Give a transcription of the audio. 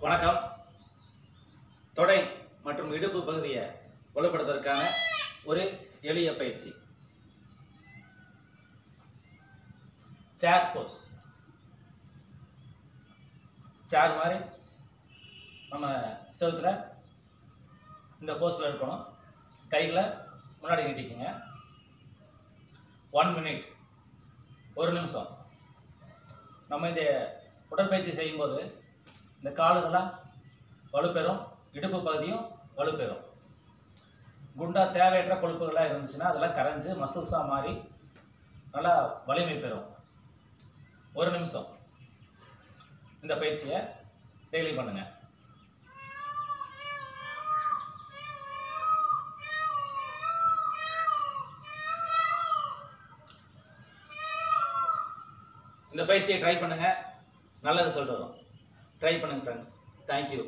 வணக்கம். தொடை மற்றும் இடுப்பு பகுதியை வலுப்படுத்துவதற்கான ஒரு எளிய பயிற்சி. சேர் போஸ். சேர் மாதிரி நம்ம செவுத்துல இந்த போஸ்ல இருக்கணும். கைகளை முன்னாடி நீட்டிக்குங்க. 1 minute, ஒரு நிமிஷம். நம்ம இந்த உடற்பயிற்சி செய்யும்போது இந்த காலுகளாம் வலுப்பெறும், இடுப்பு பகுதியும் வலுப்பெறும். குண்டா தேவையற்ற கொழுப்புகளாக இருந்துச்சுன்னா அதெல்லாம் கரைஞ்சு மசில்ஸாக மாறி நல்லா வலிமை பெறும். ஒரு நிமிஷம் இந்த பயிற்சியை டெய்லி பண்ணுங்க. இந்த பயிற்சியை ட்ரை பண்ணுங்க, நல்ல ரிசல்ட் வரும். ட்ரை பண்ணுங்க ஃப்ரெண்ட்ஸ். தேங்க்யூ.